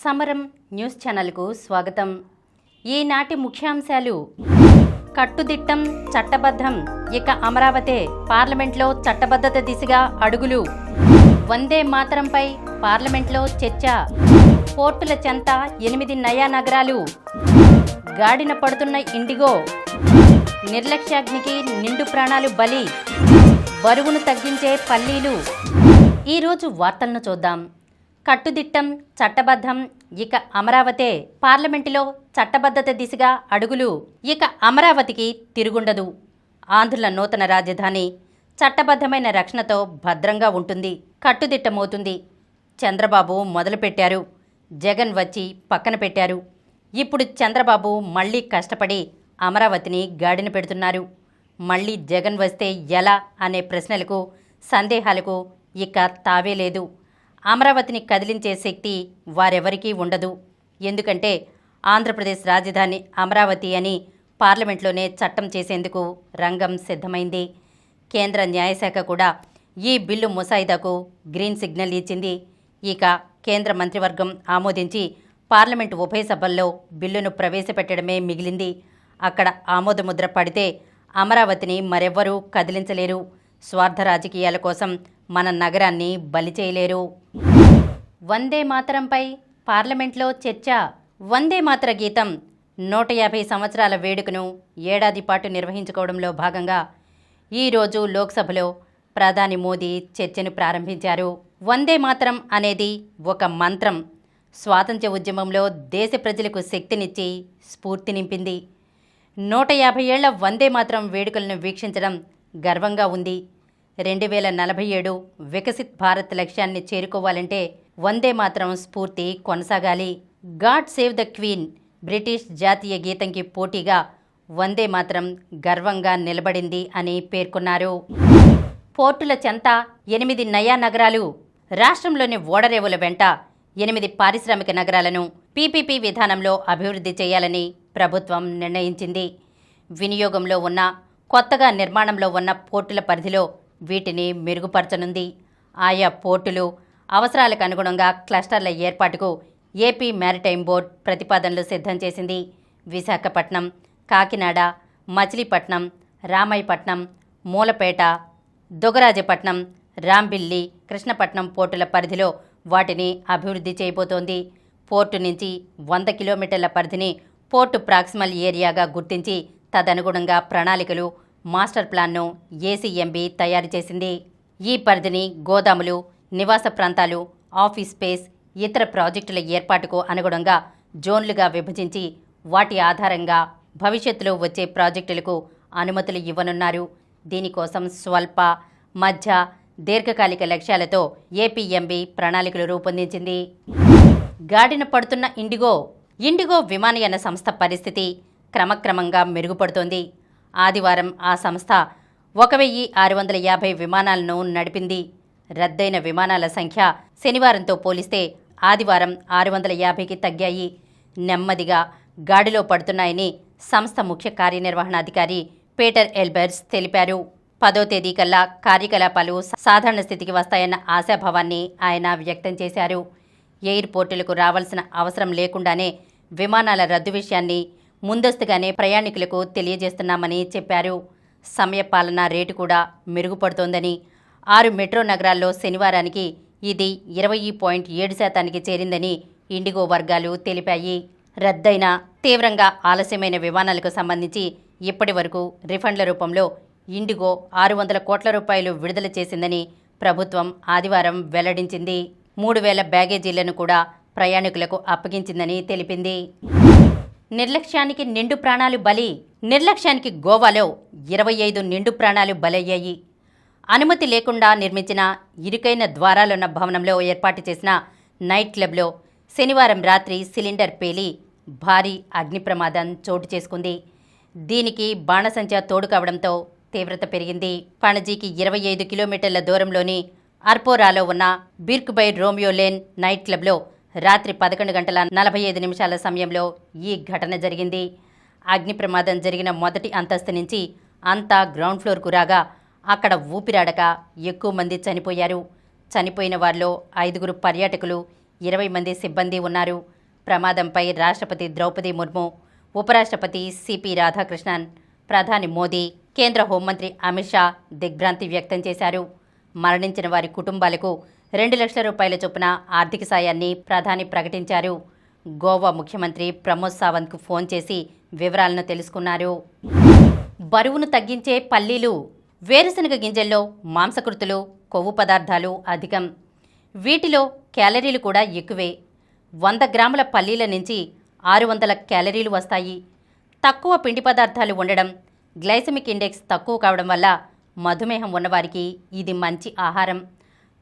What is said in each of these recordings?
సమరం న్యూస్ ఛానల్కు స్వాగతం. ఈనాటి ముఖ్యాంశాలు: కట్టుదిట్టం, చట్టబద్ధం, ఇక అమరావతి పార్లమెంట్లో చట్టబద్ధత దిశగా అడుగులు, వందే మాతరంపై పార్లమెంట్లో చర్చ, పోర్టుల చెంత 8 నయా నగరాలు, గాడిన పడుతున్న ఇండిగో, నిర్లక్ష్యాగ్నికి నిండు ప్రాణాలు బలి, బరువును తగ్గించే పల్లీలు. ఈరోజు వార్తలను చూద్దాం. కట్టుదిట్టం, చట్టబద్ధం, ఇక అమరావతి పార్లమెంటులో చట్టబద్ధత దిశగా అడుగులు, ఇక అమరావతికి తిరుగుండదు. ఆంధ్రుల నూతన రాజధాని చట్టబద్ధమైన రక్షణతో భద్రంగా ఉంటుంది, కట్టుదిట్టమవుతుంది. చంద్రబాబు మొదలుపెట్టారు, జగన్ వచ్చి పక్కన పెట్టారు. ఇప్పుడు చంద్రబాబు మళ్ళీ కష్టపడి అమరావతిని గాడిన పెడుతున్నారు. మళ్ళీ జగన్ వస్తే ఎలా అనే ప్రశ్నలకు, సందేహాలకు ఇక తావే లేదు. అమరావతిని కదిలించే శక్తి వారెవరికీ ఉండదు. ఎందుకంటే ఆంధ్రప్రదేశ్ రాజధాని అమరావతి అని పార్లమెంట్లోనే చట్టం చేసేందుకు రంగం సిద్ధమైంది. కేంద్ర న్యాయశాఖ కూడా ఈ బిల్లు ముసాయిదాకు గ్రీన్ సిగ్నల్ ఇచ్చింది. ఇక కేంద్ర మంత్రివర్గం ఆమోదించి పార్లమెంటు ఉభయ సభల్లో బిల్లును ప్రవేశపెట్టడమే మిగిలింది. అక్కడ ఆమోదముద్ర పడితే అమరావతిని మరెవ్వరూ కదిలించలేరు. స్వార్థ రాజకీయాల కోసం మన నగరాన్ని బలి చేయలేరు. వందే మాతరంపై పార్లమెంట్లో చర్చ. వందే మాతర గీతం 150 సంవత్సరాల వేడుకను ఏడాది పాటు నిర్వహించుకోవడంలో భాగంగా ఈరోజు లోక్సభలో ప్రధాని మోదీ చర్చను ప్రారంభించారు. వందే మాతరం అనేది ఒక మంత్రం. స్వాతంత్ర్య ఉద్యమంలో దేశ ప్రజలకు శక్తినిచ్చి స్ఫూర్తి నింపింది. 150 ఏళ్ల వందే మాతరం వేడుకలను వీక్షించడం గర్వంగా ఉంది. 2047 వికసిత్ భారత్ లక్ష్యాన్ని చేరుకోవాలంటే వందే మాతరం స్ఫూర్తి కొనసాగాలి. God save the queen British జాతీయ గీతంకి పోటీగా వందే మాతరం గర్వంగా నిలబడింది అని పేర్కొన్నారు. పోర్టుల చెంత 8 నయా నగరాలు. రాష్ట్రంలోని ఓడరేవుల వెంట 8 పారిశ్రామిక నగరాలను పీపీపీ విధానంలో అభివృద్ధి చేయాలని ప్రభుత్వం నిర్ణయించింది. వినియోగంలో ఉన్న, కొత్తగా నిర్మాణంలో ఉన్న పోర్టుల పరిధిలో వీటిని మెరుగుపరచనుంది. ఆయా పోర్టులు అవసరాలకు అనుగుణంగా క్లస్టర్ల ఏర్పాటుకు ఏపీ మ్యారిటైమ్ బోర్డ్ ప్రతిపాదనలు సిద్ధం చేసింది. విశాఖపట్నం, కాకినాడ, మచిలీపట్నం, రామాయపట్నం, మూలపేట, దుగరాజపట్నం, రాంబిల్లి, కృష్ణపట్నం పోర్టుల పరిధిలో వాటిని అభివృద్ధి చేయబోతోంది. పోర్టు నుంచి 100 కిలోమీటర్ల పరిధిని పోర్టు ప్రాక్సిమల్ ఏరియాగా గుర్తించి తదనుగుణంగా ప్రణాళికలు, మాస్టర్ ప్లాన్ను ఏసీఎంబీ తయారు చేసింది. ఈ పరిధిని గోదాములు, నివాస ప్రాంతాలు, ఆఫీస్ స్పేస్, ఇతర ప్రాజెక్టుల ఏర్పాటుకు అనుగుణంగా జోన్లుగా విభజించి వాటి ఆధారంగా భవిష్యత్తులో వచ్చే ప్రాజెక్టులకు అనుమతులు ఇవ్వనున్నారు. దీనికోసం స్వల్ప, మధ్య, దీర్ఘకాలిక లక్ష్యాలతో ఏపీఎంబీ ప్రణాళికలు రూపొందించింది. గాడిన పడుతున్న ఇండిగో విమానయాన సంస్థ పరిస్థితి క్రమక్రమంగా మెరుగుపడుతోంది. ఆదివారం ఆ సంస్థ 1650 విమానాలను నడిపింది. రద్దయిన విమానాల సంఖ్య శనివారంతో పోలిస్తే ఆదివారం 650కి తగ్గాయి. నెమ్మదిగా గాడిలో పడుతున్నాయని సంస్థ ముఖ్య కార్యనిర్వహణాధికారి పీటర్ ఎల్బెర్స్ తెలిపారు. 10వ తేదీ కల్లా కార్యకలాపాలు సాధారణ స్థితికి వస్తాయన్న ఆశాభావాన్ని ఆయన వ్యక్తం చేశారు. ఎయిర్పోర్టులకు రావాల్సిన అవసరం లేకుండానే విమానాల రద్దు విషయాన్ని ముందస్తుగానే ప్రయాణికులకు తెలియజేస్తున్నామని చెప్పారు. సమయపాలన రేటు కూడా మెరుగుపడుతోందని, 6 మెట్రో నగరాల్లో శనివారానికి ఇది 20.7% చేరిందని ఇండిగో వర్గాలు తెలిపాయి. రద్దయిన, తీవ్రంగా ఆలస్యమైన విమానాలకు సంబంధించి ఇప్పటి వరకు రిఫండ్ల రూపంలో ఇండిగో 600 కోట్ల రూపాయలు విడుదల చేసిందని ప్రభుత్వం ఆదివారం వెల్లడించింది. 3000 బ్యాగేజీలను కూడా ప్రయాణికులకు అప్పగించిందని తెలిపింది. నిర్లక్ష్యానికి నిండు ప్రాణాలు బలి. నిర్లక్ష్యానికి గోవాలో 25 నిండు ప్రాణాలు బలయ్యాయి. అనుమతి లేకుండా నిర్మించిన ఇరుకైన ద్వారాలున్న భవనంలో ఏర్పాటు చేసిన నైట్ క్లబ్లో శనివారం రాత్రి సిలిండర్ పేలి భారీ అగ్ని ప్రమాదం చోటు చేసుకుంది. దీనికి బాణసంచా తోడు కావడంతో తీవ్రత పెరిగింది. పణజీకి 25 కిలోమీటర్ల దూరంలోని అర్పోరాలో ఉన్న బిర్క్బై రోమియో లేన్ నైట్ క్లబ్లో రాత్రి 11:45 సమయంలో ఈ ఘటన జరిగింది. అగ్ని ప్రమాదం జరిగిన మొదటి అంతస్తు నుంచి అంతా గ్రౌండ్ ఫ్లోర్కు రాగా అక్కడ ఊపిరాడక ఎక్కువ మంది చనిపోయారు. చనిపోయిన వారిలో 5 పర్యాటకులు, 20 మంది సిబ్బంది ఉన్నారు. ప్రమాదంపై రాష్ట్రపతి ద్రౌపది ముర్ము, ఉపరాష్ట్రపతి సిపి రాధాకృష్ణన్, ప్రధాని మోదీ, కేంద్ర హోంమంత్రి అమిత్ షా దిగ్భ్రాంతి వ్యక్తం చేశారు. మరణించిన వారి కుటుంబాలకు 2 లక్షల రూపాయల చొప్పున ఆర్థిక సాయాన్ని ప్రధాని ప్రకటించారు. గోవా ముఖ్యమంత్రి ప్రమోద్ సావంత్కు ఫోన్ చేసి వివరాలను తెలుసుకున్నారు. బరువును తగ్గించే పల్లీలు. వేరుశనగ గింజల్లో మాంసకృతులు, కొవ్వు పదార్థాలు అధికం. వీటిలో క్యాలరీలు కూడా ఎక్కువే. 100 గ్రాముల పల్లీల నుంచి 600 క్యాలరీలు వస్తాయి. తక్కువ పిండి పదార్థాలు ఉండడం, గ్లైసెమిక్ ఇండెక్స్ తక్కువ కావడం వల్ల మధుమేహం ఉన్నవారికి ఇది మంచి ఆహారం.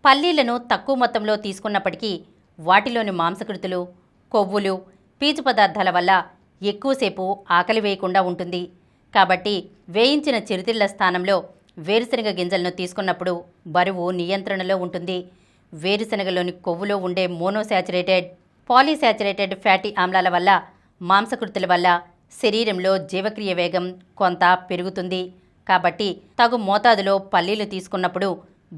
పల్లీలను తక్కువ మొత్తంలో తీసుకున్నప్పటికీ వాటిలోని మాంసకృతులు, కొవ్వులు, పీచు పదార్థాల వల్ల ఎక్కువసేపు ఆకలి వేయకుండా ఉంటుంది. కాబట్టి వేయించిన చిరుతిళ్ల స్థానంలో వేరుశనగ గింజలను తీసుకున్నప్పుడు బరువు నియంత్రణలో ఉంటుంది. వేరుశనగలోని కొవ్వులో ఉండే మోనోశాచురేటెడ్, పాలీశాచురేటెడ్ ఫ్యాటీ ఆమ్లాల వల్ల, మాంసకృతుల వల్ల శరీరంలో జీవక్రియ వేగం కొంత పెరుగుతుంది. కాబట్టి తగు మోతాదులో పల్లీలు తీసుకున్నప్పుడు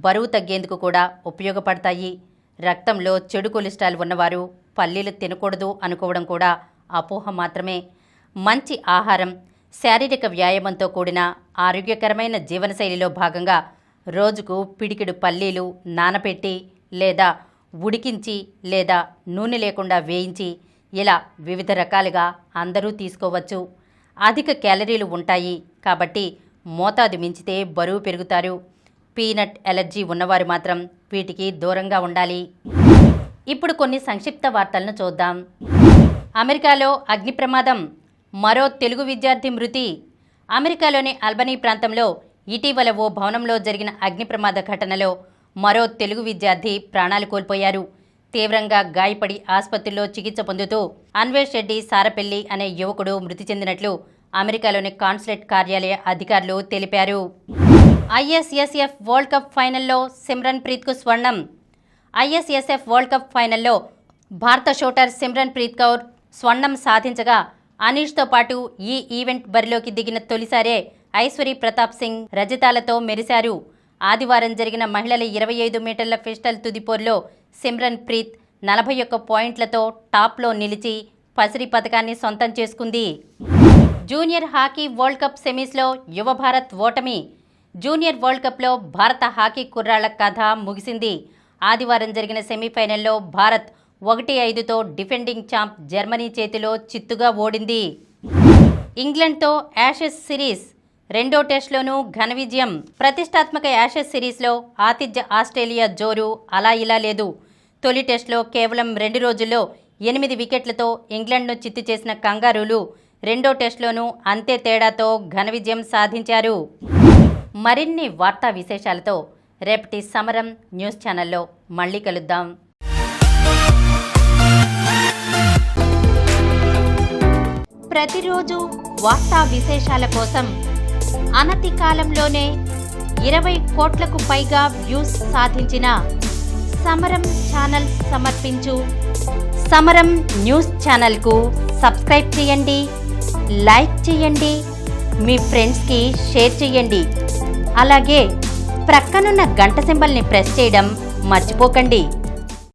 బరువు తగ్గేందుకు కూడా ఉపయోగపడతాయి. రక్తంలో చెడు కొలెస్ట్రాల్ ఉన్నవారు పల్లీలు తినకూడదు అనుకోవడం కూడా అపోహ మాత్రమే. మంచి ఆహారం, శారీరక వ్యాయామంతో కూడిన ఆరోగ్యకరమైన జీవనశైలిలో భాగంగా రోజుకు పిడికిడు పల్లీలు నానబెట్టి లేదా ఉడికించి లేదా నూనె లేకుండా వేయించి ఇలా వివిధ రకాలుగా అందరూ తీసుకోవచ్చు. అధిక క్యాలరీలు ఉంటాయి కాబట్టి మోతాదు మించితే బరువు పెరుగుతారు. పీనట్ ఎలర్జీ ఉన్నవారు మాత్రం వీటికి దూరంగా ఉండాలి. ఇప్పుడు కొన్ని సంక్షిప్త వార్తలను చూద్దాం. అమెరికాలో అగ్ని ప్రమాదం, మరో తెలుగు విద్యార్థి మృతి. అమెరికాలోని అల్బనీ ప్రాంతంలో ఇటీవల ఓ భవనంలో జరిగిన అగ్ని ప్రమాద ఘటనలో మరో తెలుగు విద్యార్థి ప్రాణాలు కోల్పోయారు. తీవ్రంగా గాయపడి ఆసుపత్రిలో చికిత్స పొందుతూ అన్వేష్ రెడ్డి సారపెల్లి అనే యువకుడు మృతి చెందినట్లు అమెరికాలోని కాన్సులేట్ కార్యాలయ అధికారులు తెలిపారు. ఐఎస్ఎస్ఎఫ్ వరల్డ్ కప్ ఫైనల్లో సిమ్రన్ ప్రీత్కు స్వర్ణం. ఐఎస్ఎస్ఎఫ్ వరల్డ్ కప్ ఫైనల్లో భారత షూటర్ సిమ్రన్ ప్రీత్ కౌర్ స్వర్ణం సాధించగా, అనీష్తో పాటు ఈ ఈవెంట్ బరిలోకి దిగిన తొలిసారే ఐశ్వరీ ప్రతాప్ సింగ్ రజతాలతో మెరిశారు. ఆదివారం జరిగిన మహిళల 25 మీటర్ల పిస్టల్ తుదిపోరులో సిమ్రన్ ప్రీత్ 41 పాయింట్లతో టాప్లో నిలిచి పసిరి పథకాన్ని సొంతం చేసుకుంది. జూనియర్ హాకీ వరల్డ్ కప్ సెమీస్లో యువ భారత్ ఓటమి. జూనియర్ వరల్డ్ కప్లో భారత హాకీ కుర్రాళ్ల కథ ముగిసింది. ఆదివారం జరిగిన సెమీఫైనల్లో భారత్ 1-5తో డిఫెండింగ్ ఛాంప్ జర్మనీ చేతిలో చిత్తుగా ఓడింది. ఇంగ్లండ్తో యాషెస్ సిరీస్ రెండో టెస్ట్లోనూ ఘన విజయం. ప్రతిష్టాత్మక యాషెస్ సిరీస్లో ఆతిథ్య ఆస్ట్రేలియా జోరు అలా ఇలా లేదు. తొలి టెస్ట్లో కేవలం 2 రోజుల్లో 8 వికెట్లతో ఇంగ్లండ్ను చిత్తు చేసిన కంగారూలు రెండో టెస్ట్లోనూ అంతే తేడాతో ఘన విజయం సాధించారు. మరిన్ని వార్తా విశేషాలతో రేపటి సమరం న్యూస్ ఛానల్లో మళ్ళీ కలుద్దాం. ప్రతిరోజు వార్తా విశేషాల కోసం అనతి కాలంలోనే 20 కోట్లకు పైగా వ్యూస్ సాధించిన సమరం ఛానల్ సమర్పించు సమరం న్యూస్ ఛానల్కు సబ్స్క్రైబ్ చేయండి, లైక్ చేయండి, మీ ఫ్రెండ్స్కి షేర్ చేయండి. అలాగే ప్రక్కనున్న గంట సింబల్ని ప్రెస్ చేయడం మర్చిపోకండి.